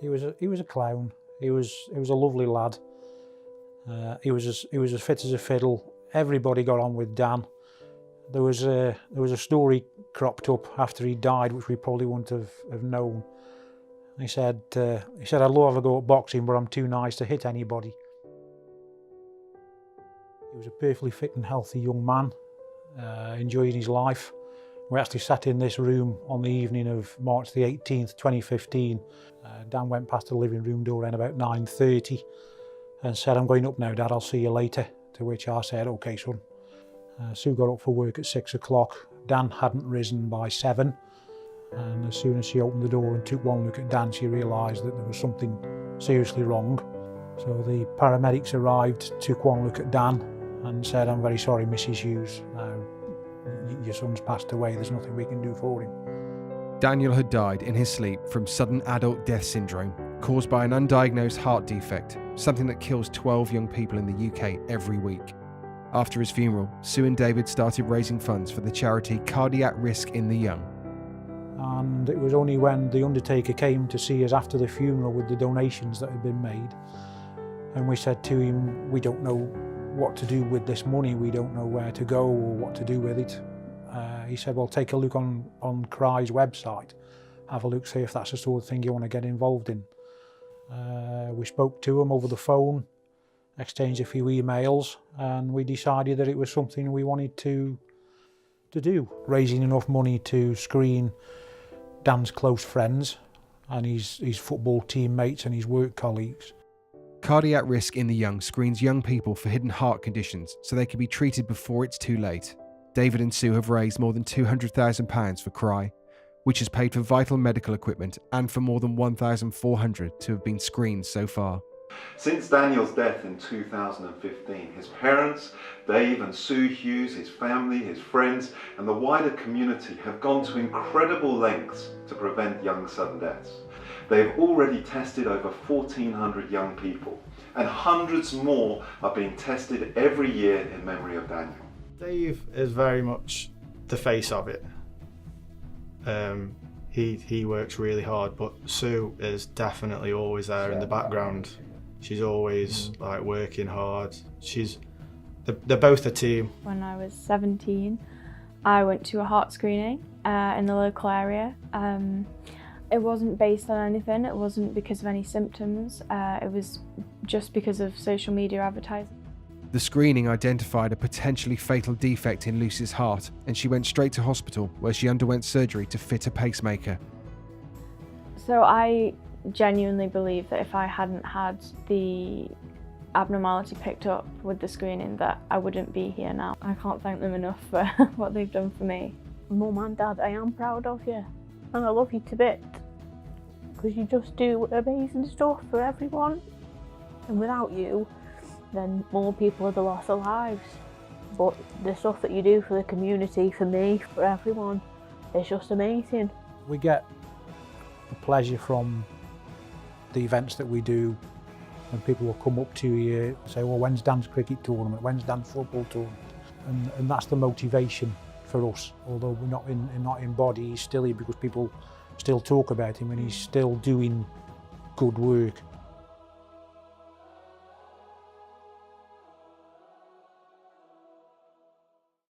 He was a clown. He was a lovely lad. He was as fit as a fiddle. Everybody got on with Dan. There was a story cropped up after he died, which we probably wouldn't have known. He said, I'd love to go at boxing, but I'm too nice to hit anybody. He was a perfectly fit and healthy young man, enjoying his life. We actually sat in this room on the evening of March the 18th, 2015. Dan went past the living room door at about 9:30 and said, "I'm going up now, Dad, I'll see you later." To which I said, "OK, son." Sue got up for work at 6 o'clock. Dan hadn't risen by 7. And as soon as she opened the door and took one look at Dan, she realised that there was something seriously wrong. So the paramedics arrived, took one look at Dan and said, "I'm very sorry, Mrs. Hughes. Your son's passed away, there's nothing we can do for him." Daniel had died in his sleep from sudden adult death syndrome caused by an undiagnosed heart defect, something that kills 12 young people in the UK every week. After his funeral, Sue and David started raising funds for the charity Cardiac Risk in the Young. And it was only when the undertaker came to see us after the funeral with the donations that had been made, and we said to him, "We don't know what to do with this money, we don't know where to go or what to do with it." He said, "Well, take a look on CRY's website, have a look, see if that's the sort of thing you want to get involved in." We spoke to him over the phone, exchanged a few emails, and we decided that it was something we wanted to do. Raising enough money to screen Dan's close friends and his football teammates and his work colleagues. Cardiac Risk in the Young screens young people for hidden heart conditions so they can be treated before it's too late. David and Sue have raised more than £200,000 for CRY, which has paid for vital medical equipment and for more than 1,400 to have been screened so far. Since Daniel's death in 2015, his parents, Dave and Sue Hughes, his family, his friends and the wider community have gone to incredible lengths to prevent young sudden deaths. They've already tested over 1,400 young people, and hundreds more are being tested every year in memory of Daniel. Dave is very much the face of it. He works really hard, but Sue is definitely always there in the background. She's always like working hard. They're both a team. When I was 17, I went to a heart screening in the local area. It wasn't based on anything, it wasn't because of any symptoms, it was just because of social media advertising. The screening identified a potentially fatal defect in Lucy's heart, and she went straight to hospital where she underwent surgery to fit a pacemaker. So I genuinely believe that if I hadn't had the abnormality picked up with the screening, that I wouldn't be here now. I can't thank them enough for what they've done for me. Mum and Dad, I am proud of you, and I love you to bits, because you just do amazing stuff for everyone, and without you, then more people would have lost their lives. But the stuff that you do for the community, for me, for everyone, is just amazing. We get the pleasure from the events that we do, when people will come up to you and say, "Well, when's Dan's cricket tournament? When's Dan's football tournament?" And that's the motivation for us. Although we're not in body, he's still here because people still talk about him and he's still doing good work.